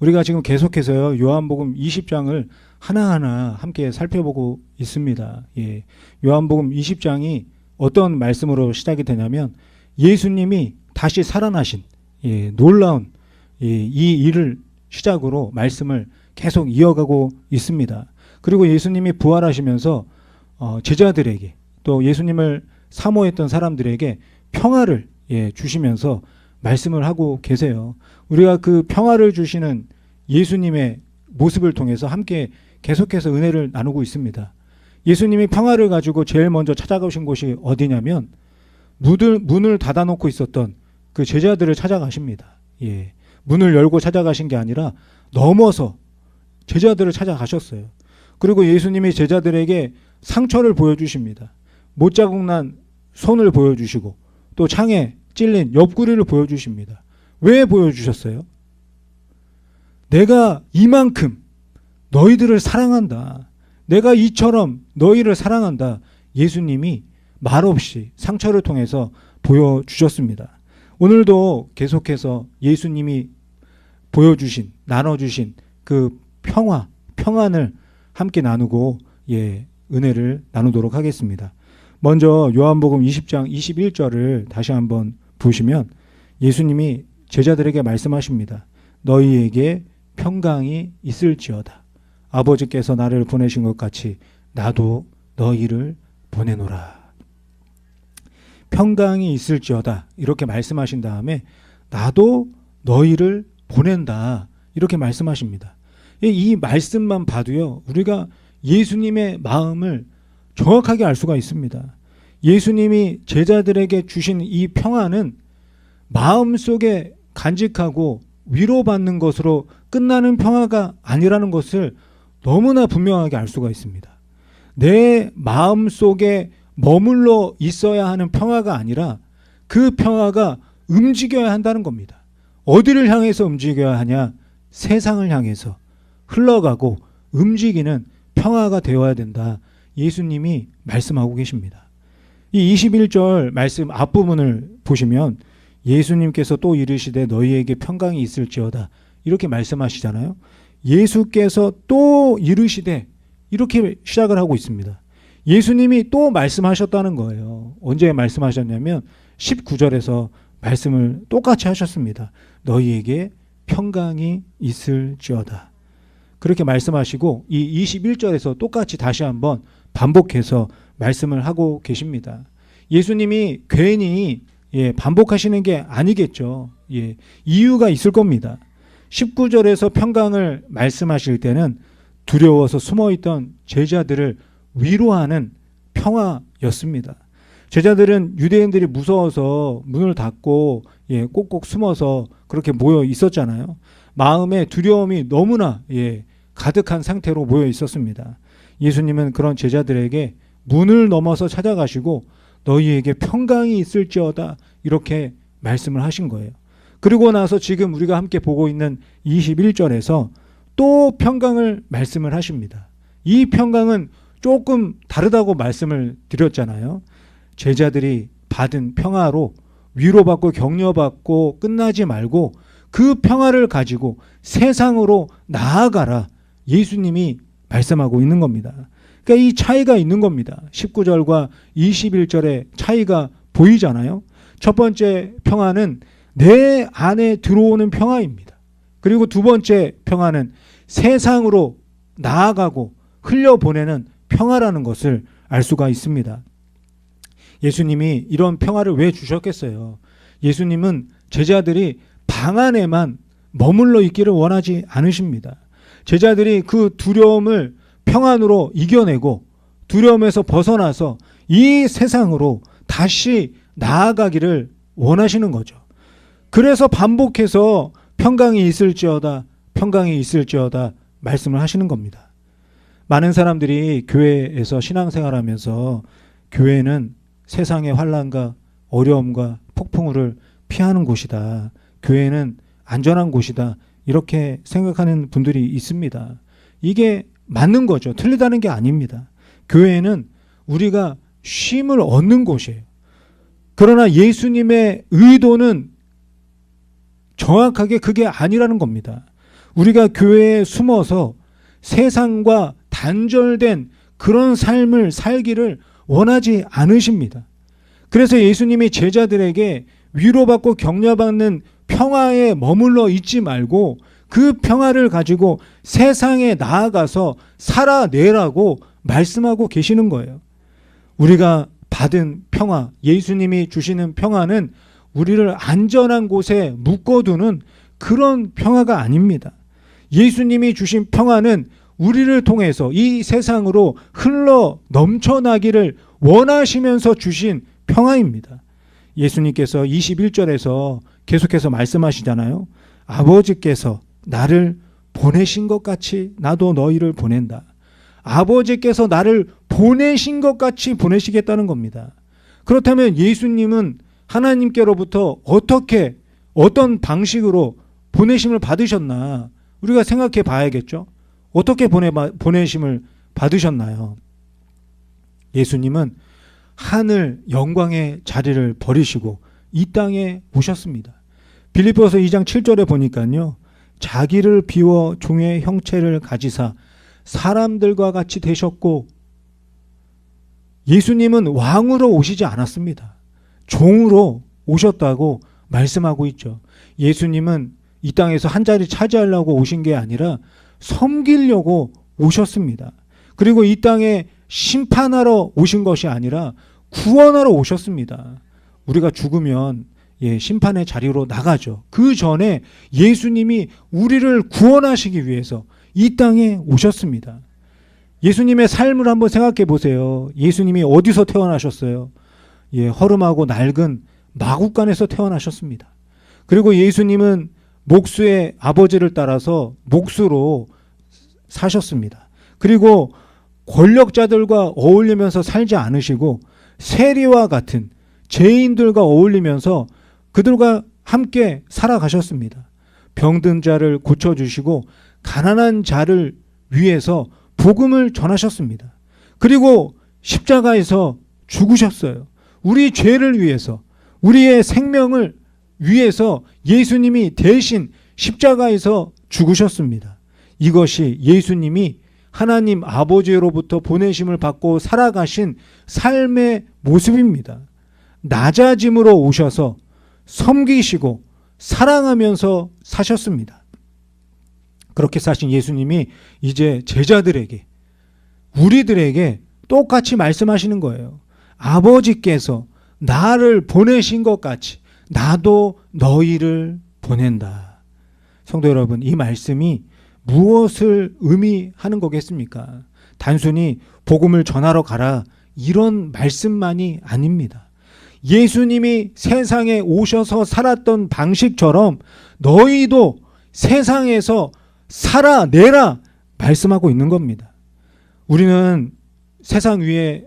우리가 지금 계속해서요, 요한복음 20장을 하나하나 함께 살펴보고 있습니다. 예. 요한복음 20장이 어떤 말씀으로 시작이 되냐면 예수님이 다시 살아나신 놀라운 이 일을 시작으로 말씀을 계속 이어가고 있습니다. 그리고 예수님이 부활하시면서 제자들에게 또 예수님을 사모했던 사람들에게 평화를 주시면서 말씀을 하고 계세요. 우리가 그 평화를 주시는 예수님의 모습을 통해서 함께 계속해서 은혜를 나누고 있습니다. 예수님이 평화를 가지고 제일 먼저 찾아가신 곳이 어디냐면 문을 닫아놓고 있었던 그 제자들을 찾아가십니다. 예. 문을 열고 찾아가신 게 아니라 넘어서 제자들을 찾아가셨어요. 그리고 예수님이 제자들에게 상처를 보여주십니다. 못자국 난 손을 보여주시고 또 창에 찔린 옆구리를 보여주십니다. 왜 보여주셨어요? 내가 이만큼 너희들을 사랑한다. 내가 이처럼 너희를 사랑한다. 예수님이 말없이 상처를 통해서 보여주셨습니다. 오늘도 계속해서 예수님이 보여주신, 나눠주신 그 평안을 함께 나누고 은혜를 나누도록 하겠습니다. 먼저 요한복음 20장 21절을 다시 한번 보시면 예수님이 제자들에게 말씀하십니다. 너희에게 평강이 있을지어다. 아버지께서 나를 보내신 것 같이 나도 너희를 보내노라. 평강이 있을지어다 이렇게 말씀하신 다음에 나도 너희를 보낸다 이렇게 말씀하십니다. 이 말씀만 봐도요, 우리가 예수님의 마음을 정확하게 알 수가 있습니다. 예수님이 제자들에게 주신 이 평안은 마음속에 간직하고 위로받는 것으로 끝나는 평화가 아니라는 것을 너무나 분명하게 알 수가 있습니다. 내 마음속에 머물러 있어야 하는 평화가 아니라 그 평화가 움직여야 한다는 겁니다. 어디를 향해서 움직여야 하냐? 세상을 향해서 흘러가고 움직이는 평화가 되어야 된다. 예수님이 말씀하고 계십니다. 이 21절 말씀 앞부분을 보시면 예수님께서 또 이르시되 너희에게 평강이 있을지어다 이렇게 말씀하시잖아요. 예수께서 또 이르시되 이렇게 시작을 하고 있습니다. 예수님이 또 말씀하셨다는 거예요. 언제 말씀하셨냐면 19절에서 말씀을 똑같이 하셨습니다. 너희에게 평강이 있을지어다. 그렇게 말씀하시고 이 21절에서 똑같이 다시 한번 반복해서 말씀을 하고 계십니다. 예수님이 괜히 반복하시는 게 아니겠죠. 이유가 있을 겁니다. 19절에서 평강을 말씀하실 때는 두려워서 숨어있던 제자들을 위로하는 평화였습니다. 제자들은 유대인들이 무서워서 문을 닫고 꼭꼭 숨어서 그렇게 모여 있었잖아요. 마음에 두려움이 너무나 가득한 상태로 모여 있었습니다. 예수님은 그런 제자들에게 문을 넘어서 찾아가시고 너희에게 평강이 있을지어다 이렇게 말씀을 하신 거예요. 그리고 나서 지금 우리가 함께 보고 있는 21절에서 또 평강을 말씀을 하십니다. 이 평강은 조금 다르다고 말씀을 드렸잖아요. 제자들이 받은 평화로 위로받고 격려받고 끝나지 말고 그 평화를 가지고 세상으로 나아가라. 예수님이 말씀하고 있는 겁니다. 그러니까 이 차이가 있는 겁니다. 19절과 21절의 차이가 보이잖아요. 첫 번째 평화는 내 안에 들어오는 평화입니다. 그리고 두 번째 평화는 세상으로 나아가고 흘려보내는 평화라는 것을 알 수가 있습니다. 예수님이 이런 평화를 왜 주셨겠어요? 예수님은 제자들이 방 안에만 머물러 있기를 원하지 않으십니다. 제자들이 그 두려움을 평안으로 이겨내고 두려움에서 벗어나서 이 세상으로 다시 나아가기를 원하시는 거죠. 그래서 반복해서 평강이 있을지어다, 평강이 있을지어다 말씀을 하시는 겁니다. 많은 사람들이 교회에서 신앙생활하면서 교회는 세상의 환난과 어려움과 폭풍우를 피하는 곳이다. 교회는 안전한 곳이다. 이렇게 생각하는 분들이 있습니다. 이게 맞는 거죠. 틀리다는 게 아닙니다. 교회는 우리가 쉼을 얻는 곳이에요. 그러나 예수님의 의도는 정확하게 그게 아니라는 겁니다. 우리가 교회에 숨어서 세상과 단절된 그런 삶을 살기를 원하지 않으십니다. 그래서 예수님이 제자들에게 위로받고 격려받는 평화에 머물러 있지 말고 그 평화를 가지고 세상에 나아가서 살아내라고 말씀하고 계시는 거예요. 우리가 받은 평화, 예수님이 주시는 평화는 우리를 안전한 곳에 묶어두는 그런 평화가 아닙니다. 예수님이 주신 평화는 우리를 통해서 이 세상으로 흘러 넘쳐나기를 원하시면서 주신 평화입니다. 예수님께서 21절에서 계속해서 말씀하시잖아요. 아버지께서 나를 보내신 것 같이 나도 너희를 보낸다. 아버지께서 나를 보내신 것 같이 보내시겠다는 겁니다. 그렇다면 예수님은 하나님께로부터 어떤 방식으로 보내심을 받으셨나 우리가 생각해 봐야겠죠. 어떻게 보내심을 받으셨나요? 예수님은 하늘 영광의 자리를 버리시고 이 땅에 오셨습니다. 빌립보서 2장 7절에 보니까요. 자기를 비워 종의 형체를 가지사 사람들과 같이 되셨고, 예수님은 왕으로 오시지 않았습니다. 종으로 오셨다고 말씀하고 있죠. 예수님은 이 땅에서 한 자리 차지하려고 오신 게 아니라 섬기려고 오셨습니다. 그리고 이 땅에 심판하러 오신 것이 아니라 구원하러 오셨습니다. 우리가 죽으면 심판의 자리로 나가죠. 그 전에 예수님이 우리를 구원하시기 위해서 이 땅에 오셨습니다. 예수님의 삶을 한번 생각해 보세요. 예수님이 어디서 태어나셨어요? 허름하고 낡은 마구간에서 태어나셨습니다. 그리고 예수님은 목수의 아버지를 따라서 목수로 사셨습니다. 그리고 권력자들과 어울리면서 살지 않으시고 세리와 같은 죄인들과 어울리면서 그들과 함께 살아가셨습니다. 병든 자를 고쳐주시고 가난한 자를 위해서 복음을 전하셨습니다. 그리고 십자가에서 죽으셨어요. 우리 죄를 위해서, 우리의 생명을 위해서 예수님이 대신 십자가에서 죽으셨습니다. 이것이 예수님이 하나님 아버지로부터 보내심을 받고 살아가신 삶의 모습입니다. 낮아짐으로 오셔서 섬기시고 사랑하면서 사셨습니다. 그렇게 사신 예수님이 이제 제자들에게, 우리들에게 똑같이 말씀하시는 거예요. 아버지께서 나를 보내신 것 같이 나도 너희를 보낸다. 성도 여러분, 이 말씀이 무엇을 의미하는 거겠습니까? 단순히 복음을 전하러 가라 이런 말씀만이 아닙니다. 예수님이 세상에 오셔서 살았던 방식처럼 너희도 세상에서 살아내라 말씀하고 있는 겁니다. 우리는 세상 위에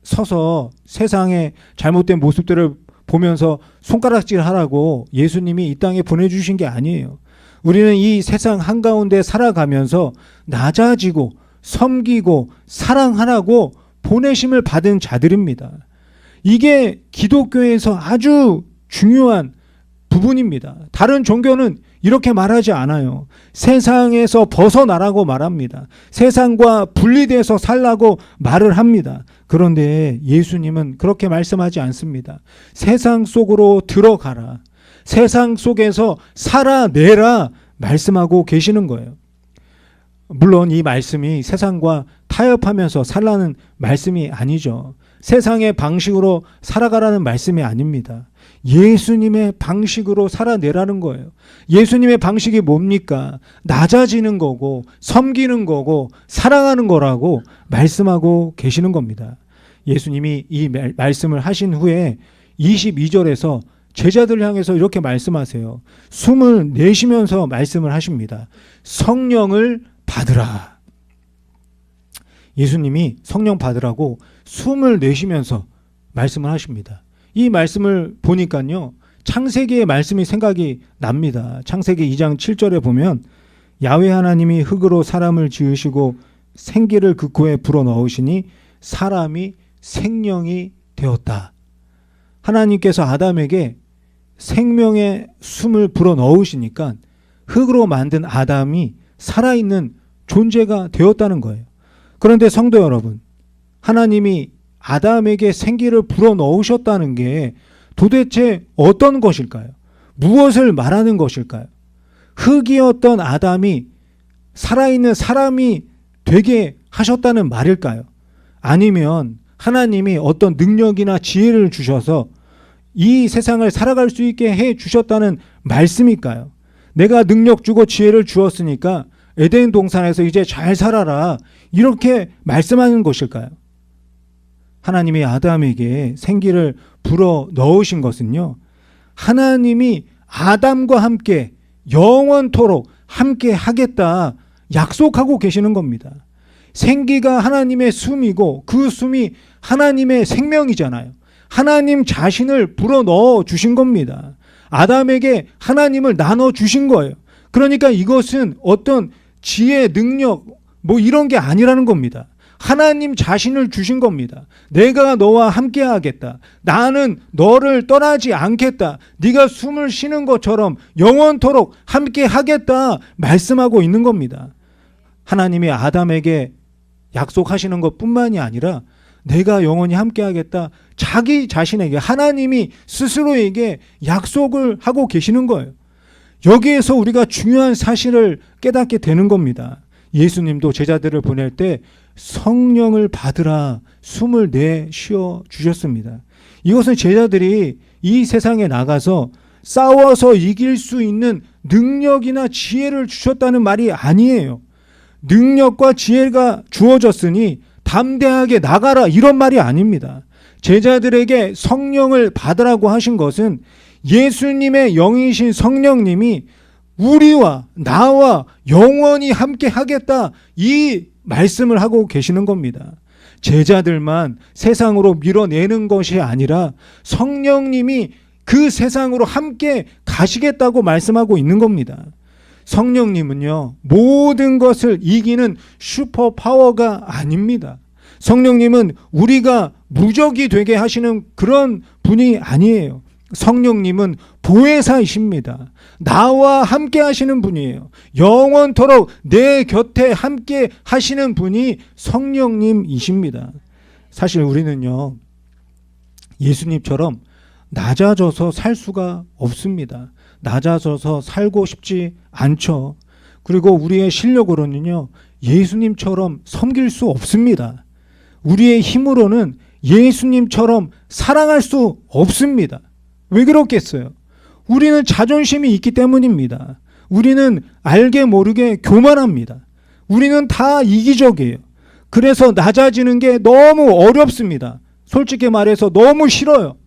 서서 세상의 잘못된 모습들을 보면서 손가락질 하라고 예수님이 이 땅에 보내주신 게 아니에요. 우리는 이 세상 한가운데 살아가면서 낮아지고 섬기고 사랑하라고 보내심을 받은 자들입니다. 이게 기독교에서 아주 중요한 부분입니다. 다른 종교는 이렇게 말하지 않아요. 세상에서 벗어나라고 말합니다. 세상과 분리돼서 살라고 말을 합니다. 그런데 예수님은 그렇게 말씀하지 않습니다. 세상 속으로 들어가라. 세상 속에서 살아내라 말씀하고 계시는 거예요. 물론 이 말씀이 세상과 타협하면서 살라는 말씀이 아니죠. 세상의 방식으로 살아가라는 말씀이 아닙니다. 예수님의 방식으로 살아내라는 거예요. 예수님의 방식이 뭡니까? 낮아지는 거고 섬기는 거고 사랑하는 거라고 말씀하고 계시는 겁니다. 예수님이 이 말씀을 하신 후에 22절에서 제자들을 향해서 이렇게 말씀하세요. 숨을 내쉬면서 말씀을 하십니다. 성령을 받으라. 예수님이 성령 받으라고 숨을 내쉬면서 말씀을 하십니다. 이 말씀을 보니까요, 창세기의 말씀이 생각이 납니다. 창세기 2장 7절에 보면 야훼 하나님이 흙으로 사람을 지으시고 생기를 그 코에 불어넣으시니 사람이 생명이 되었다. 하나님께서 아담에게 생명의 숨을 불어넣으시니까 흙으로 만든 아담이 살아있는 존재가 되었다는 거예요. 그런데 성도 여러분, 하나님이 아담에게 생기를 불어넣으셨다는 게 도대체 어떤 것일까요? 무엇을 말하는 것일까요? 흙이었던 아담이 살아있는 사람이 되게 하셨다는 말일까요? 아니면 하나님이 어떤 능력이나 지혜를 주셔서 이 세상을 살아갈 수 있게 해 주셨다는 말씀일까요? 내가 능력 주고 지혜를 주었으니까 에덴 동산에서 이제 잘 살아라, 이렇게 말씀하는 것일까요? 하나님이 아담에게 생기를 불어 넣으신 것은요, 하나님이 아담과 함께 영원토록 함께 하겠다 약속하고 계시는 겁니다. 생기가 하나님의 숨이고 그 숨이 하나님의 생명이잖아요. 하나님 자신을 불어 넣어 주신 겁니다. 아담에게 하나님을 나눠 주신 거예요. 그러니까 이것은 어떤 지혜, 능력 이런 게 아니라는 겁니다. 하나님 자신을 주신 겁니다. 내가 너와 함께 하겠다. 나는 너를 떠나지 않겠다. 네가 숨을 쉬는 것처럼 영원토록 함께 하겠다 말씀하고 있는 겁니다. 하나님이 아담에게 약속하시는 것뿐만이 아니라 내가 영원히 함께 하겠다, 자기 자신에게, 하나님이 스스로에게 약속을 하고 계시는 거예요. 여기에서 우리가 중요한 사실을 깨닫게 되는 겁니다. 예수님도 제자들을 보낼 때 성령을 받으라 숨을 내쉬어 주셨습니다. 이것은 제자들이 이 세상에 나가서 싸워서 이길 수 있는 능력이나 지혜를 주셨다는 말이 아니에요. 능력과 지혜가 주어졌으니 담대하게 나가라, 이런 말이 아닙니다. 제자들에게 성령을 받으라고 하신 것은 예수님의 영이신 성령님이 우리와 나와 영원히 함께 하겠다, 이 말씀을 하고 계시는 겁니다. 제자들만 세상으로 밀어내는 것이 아니라 성령님이 그 세상으로 함께 가시겠다고 말씀하고 있는 겁니다. 성령님은요, 모든 것을 이기는 슈퍼 파워가 아닙니다. 성령님은 우리가 무적이 되게 하시는 그런 분이 아니에요. 성령님은 보혜사이십니다. 나와 함께 하시는 분이에요. 영원토록 내 곁에 함께 하시는 분이 성령님이십니다. 사실 우리는요, 예수님처럼 낮아져서 살 수가 없습니다. 낮아져서 살고 싶지 않죠. 그리고 우리의 실력으로는요, 예수님처럼 섬길 수 없습니다. 우리의 힘으로는 예수님처럼 사랑할 수 없습니다. 왜 그렇겠어요? 우리는 자존심이 있기 때문입니다. 우리는 알게 모르게 교만합니다. 우리는 다 이기적이에요. 그래서 낮아지는 게 너무 어렵습니다. 솔직히 말해서 너무 싫어요.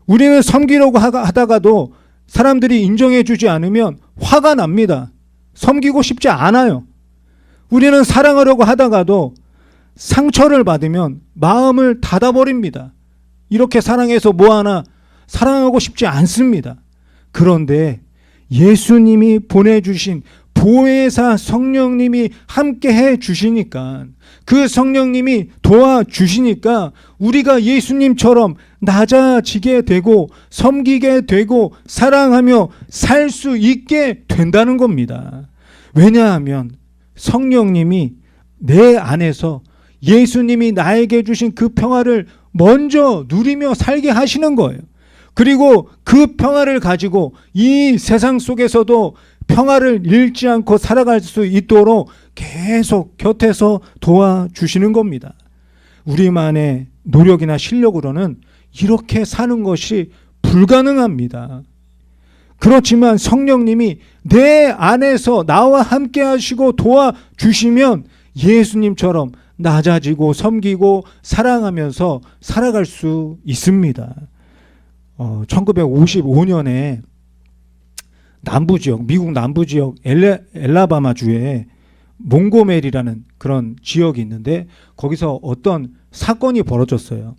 우리는 섬기려고 하다가도 사람들이 인정해 주지 않으면 화가 납니다. 섬기고 싶지 않아요. 우리는 사랑하려고 하다가도 상처를 받으면 마음을 닫아버립니다. 이렇게 사랑해서 뭐하나, 사랑하고 싶지 않습니다. 그런데 예수님이 보내주신 보혜사 성령님이 함께 해 주시니까, 그 성령님이 도와주시니까 우리가 예수님처럼 낮아지게 되고 섬기게 되고 사랑하며 살 수 있게 된다는 겁니다. 왜냐하면 성령님이 내 안에서 예수님이 나에게 주신 그 평화를 먼저 누리며 살게 하시는 거예요. 그리고 그 평화를 가지고 이 세상 속에서도 평화를 잃지 않고 살아갈 수 있도록 계속 곁에서 도와주시는 겁니다. 우리만의 노력이나 실력으로는 이렇게 사는 것이 불가능합니다. 그렇지만 성령님이 내 안에서 나와 함께 하시고 도와주시면 예수님처럼 낮아지고 섬기고 사랑하면서 살아갈 수 있습니다. 1955년에 남부지역, 미국 남부지역 엘라바마주에 몽고메리라는 그런 지역이 있는데 거기서 어떤 사건이 벌어졌어요.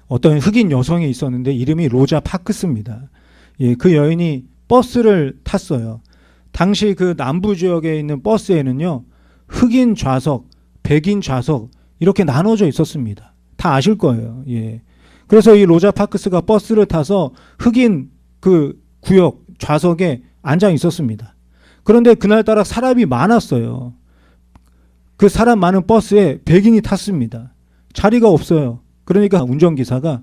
어떤 흑인 여성이 있었는데 이름이 로자 파크스입니다. 예, 그 여인이 버스를 탔어요. 당시 그 남부지역에 있는 버스에는요, 흑인 좌석, 백인 좌석 이렇게 나눠져 있었습니다. 다 아실 거예요. 예. 그래서 이 로자 파크스가 버스를 타서 흑인 그 구역 좌석에 앉아 있었습니다. 그런데 그날따라 사람이 많았어요. 그 사람 많은 버스에 백인이 탔습니다. 자리가 없어요. 그러니까 운전기사가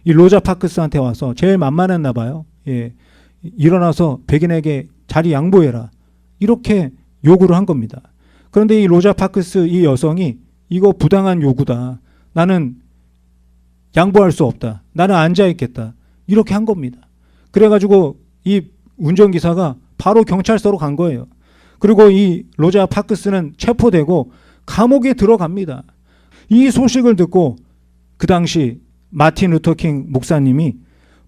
이 로자 파크스한테 와서 제일 만만했나 봐요. 예, 일어나서 백인에게 자리 양보해라. 이렇게 요구를 한 겁니다. 그런데 이 로자 파크스 이 여성이 이거 부당한 요구다. 나는 양보할 수 없다. 나는 앉아있겠다. 이렇게 한 겁니다. 그래가지고 이 운전기사가 바로 경찰서로 간 거예요. 그리고 이 로자 파크스는 체포되고 감옥에 들어갑니다. 이 소식을 듣고 그 당시 마틴 루터킹 목사님이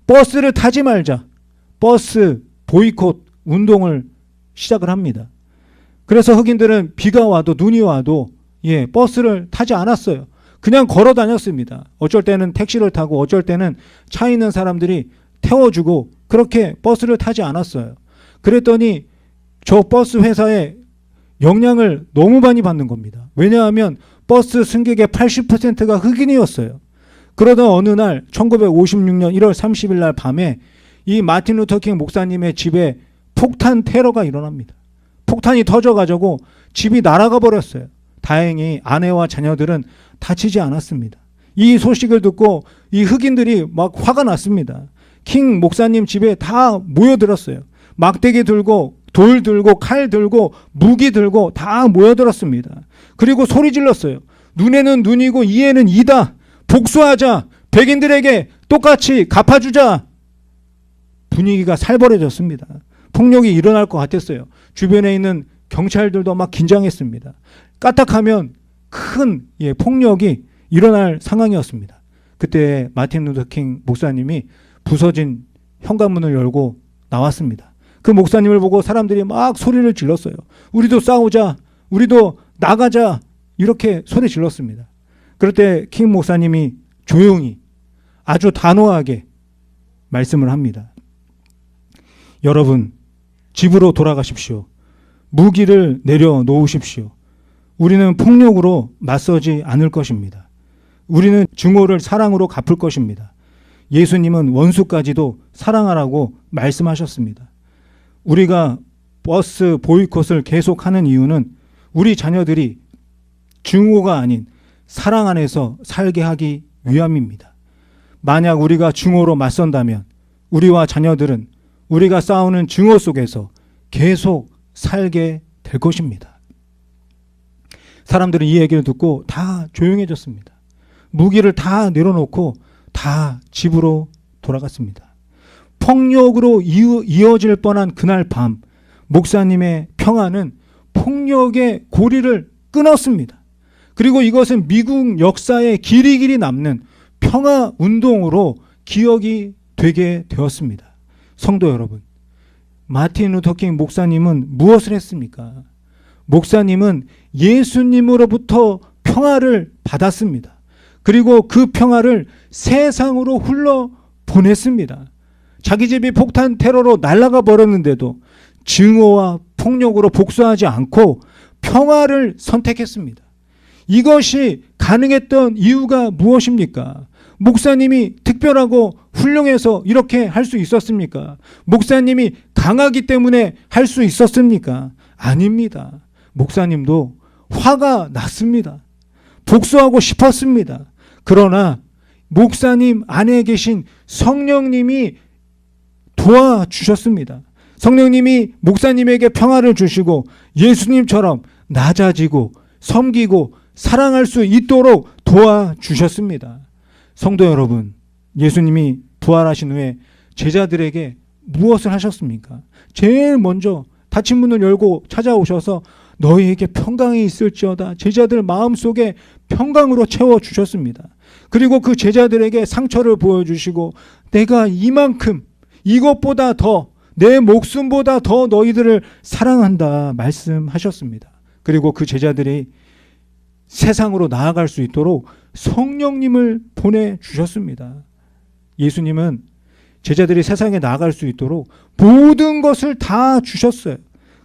버스를 타지 말자. 버스 보이콧 운동을 시작을 합니다. 그래서 흑인들은 비가 와도 눈이 와도 버스를 타지 않았어요. 그냥 걸어 다녔습니다. 어쩔 때는 택시를 타고 어쩔 때는 차 있는 사람들이 태워주고 그렇게 버스를 타지 않았어요. 그랬더니 저 버스 회사에 영향을 너무 많이 받는 겁니다. 왜냐하면 버스 승객의 80%가 흑인이었어요. 그러던 어느 날 1956년 1월 30일 날 밤에 이 마틴 루터킹 목사님의 집에 폭탄 테러가 일어납니다. 폭탄이 터져가지고 집이 날아가 버렸어요. 다행히 아내와 자녀들은 다치지 않았습니다. 이 소식을 듣고 이 흑인들이 막 화가 났습니다. 킹 목사님 집에 다 모여들었어요. 막대기 들고 돌 들고 칼 들고 무기 들고 다 모여들었습니다. 그리고 소리 질렀어요. 눈에는 눈이고 이에는 이다. 복수하자. 백인들에게 똑같이 갚아주자. 분위기가 살벌해졌습니다. 폭력이 일어날 것 같았어요. 주변에 있는 경찰들도 막 긴장했습니다. 까딱하면 큰 폭력이 일어날 상황이었습니다. 그때 마틴 루터킹 목사님이 부서진 현관문을 열고 나왔습니다. 그 목사님을 보고 사람들이 막 소리를 질렀어요. 우리도 싸우자. 우리도 나가자. 이렇게 소리 질렀습니다. 그럴 때 킹 목사님이 조용히 아주 단호하게 말씀을 합니다. 여러분, 집으로 돌아가십시오. 무기를 내려놓으십시오. 우리는 폭력으로 맞서지 않을 것입니다. 우리는 증오를 사랑으로 갚을 것입니다. 예수님은 원수까지도 사랑하라고 말씀하셨습니다. 우리가 버스 보이콧을 계속하는 이유는 우리 자녀들이 증오가 아닌 사랑 안에서 살게 하기 위함입니다. 만약 우리가 증오로 맞선다면 우리와 자녀들은 우리가 싸우는 증오 속에서 계속 살게 될 것입니다. 사람들은 이 얘기를 듣고 다 조용해졌습니다. 무기를 다 내려놓고 다 집으로 돌아갔습니다. 폭력으로 이어질 뻔한 그날 밤, 목사님의 평화는 폭력의 고리를 끊었습니다. 그리고 이것은 미국 역사에 길이길이 남는 평화 운동으로 기억이 되게 되었습니다. 성도 여러분, 마틴 루터킹 목사님은 무엇을 했습니까? 목사님은 예수님으로부터 평화를 받았습니다. 그리고 그 평화를 세상으로 흘러 보냈습니다. 자기 집이 폭탄 테러로 날아가 버렸는데도 증오와 폭력으로 복수하지 않고 평화를 선택했습니다. 이것이 가능했던 이유가 무엇입니까? 목사님이 특별하고 훌륭해서 이렇게 할 수 있었습니까? 목사님이 강하기 때문에 할 수 있었습니까? 아닙니다. 목사님도 화가 났습니다. 복수하고 싶었습니다. 그러나 목사님 안에 계신 성령님이 도와주셨습니다. 성령님이 목사님에게 평화를 주시고 예수님처럼 낮아지고 섬기고 사랑할 수 있도록 도와주셨습니다. 성도 여러분, 예수님이 부활하신 후에 제자들에게 무엇을 하셨습니까? 제일 먼저 닫힌 문을 열고 찾아오셔서 너희에게 평강이 있을지어다. 제자들 마음속에 평강으로 채워주셨습니다. 그리고 그 제자들에게 상처를 보여주시고 내가 이만큼 이것보다 더 내 목숨보다 더 너희들을 사랑한다 말씀하셨습니다. 그리고 그 제자들이 세상으로 나아갈 수 있도록 성령님을 보내주셨습니다. 예수님은 제자들이 세상에 나아갈 수 있도록 모든 것을 다 주셨어요.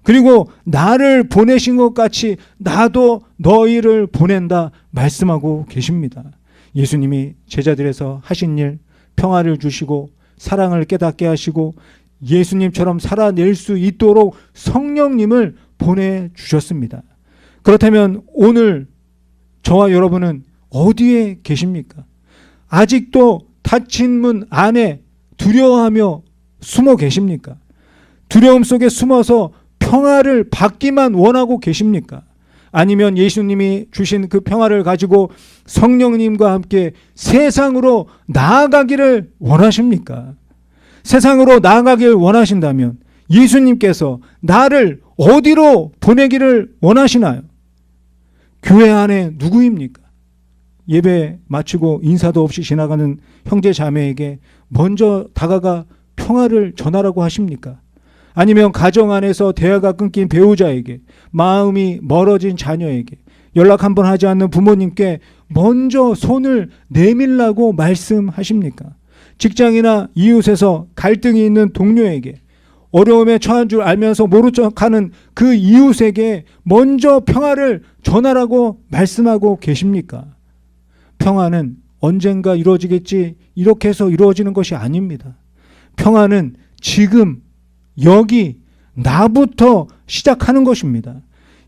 그리고 나를 보내신 것 같이 나도 너희를 보낸다 말씀하고 계십니다. 예수님이 제자들에서 하신 일, 평화를 주시고 사랑을 깨닫게 하시고 예수님처럼 살아낼 수 있도록 성령님을 보내주셨습니다. 그렇다면 오늘 저와 여러분은 어디에 계십니까? 아직도 닫힌 문 안에 두려워하며 숨어 계십니까? 두려움 속에 숨어서 평화를 받기만 원하고 계십니까? 아니면 예수님이 주신 그 평화를 가지고 성령님과 함께 세상으로 나아가기를 원하십니까? 세상으로 나아가기를 원하신다면 예수님께서 나를 어디로 보내기를 원하시나요? 교회 안에 누구입니까? 예배 마치고 인사도 없이 지나가는 형제 자매에게 먼저 다가가 평화를 전하라고 하십니까? 아니면 가정 안에서 대화가 끊긴 배우자에게, 마음이 멀어진 자녀에게, 연락 한번 하지 않는 부모님께 먼저 손을 내밀라고 말씀하십니까? 직장이나 이웃에서 갈등이 있는 동료에게, 어려움에 처한 줄 알면서 모른 척하는 그 이웃에게 먼저 평화를 전하라고 말씀하고 계십니까? 평화는 언젠가 이루어지겠지 이렇게 해서 이루어지는 것이 아닙니다. 평화는 지금 여기 나부터 시작하는 것입니다.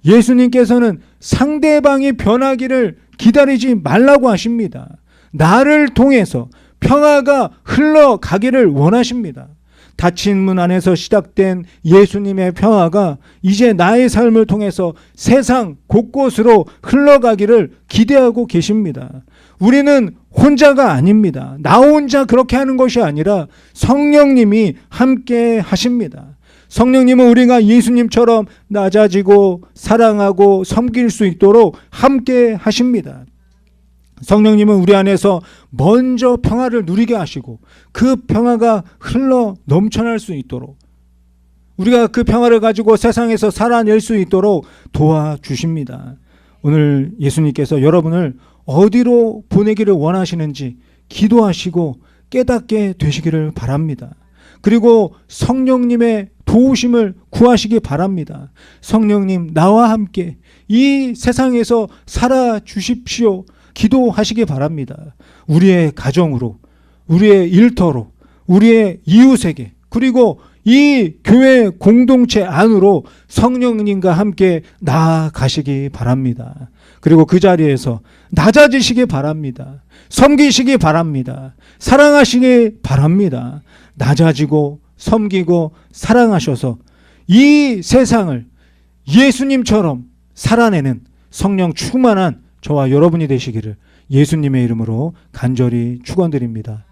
예수님께서는 상대방이 변하기를 기다리지 말라고 하십니다. 나를 통해서 평화가 흘러가기를 원하십니다. 닫힌 문 안에서 시작된 예수님의 평화가 이제 나의 삶을 통해서 세상 곳곳으로 흘러가기를 기대하고 계십니다. 우리는 혼자가 아닙니다. 나 혼자 그렇게 하는 것이 아니라 성령님이 함께 하십니다. 성령님은 우리가 예수님처럼 낮아지고 사랑하고 섬길 수 있도록 함께 하십니다. 성령님은 우리 안에서 먼저 평화를 누리게 하시고 그 평화가 흘러 넘쳐날 수 있도록, 우리가 그 평화를 가지고 세상에서 살아낼 수 있도록 도와주십니다. 오늘 예수님께서 여러분을 어디로 보내기를 원하시는지 기도하시고 깨닫게 되시기를 바랍니다. 그리고 성령님의 도우심을 구하시기 바랍니다. 성령님, 나와 함께 이 세상에서 살아 주십시오. 기도하시기 바랍니다. 우리의 가정으로, 우리의 일터로, 우리의 이웃에게, 그리고 이 교회 공동체 안으로 성령님과 함께 나아가시기 바랍니다. 그리고 그 자리에서 낮아지시기 바랍니다. 섬기시기 바랍니다. 사랑하시기 바랍니다. 낮아지고 섬기고 사랑하셔서 이 세상을 예수님처럼 살아내는 성령 충만한 저와 여러분이 되시기를 예수님의 이름으로 간절히 축원드립니다.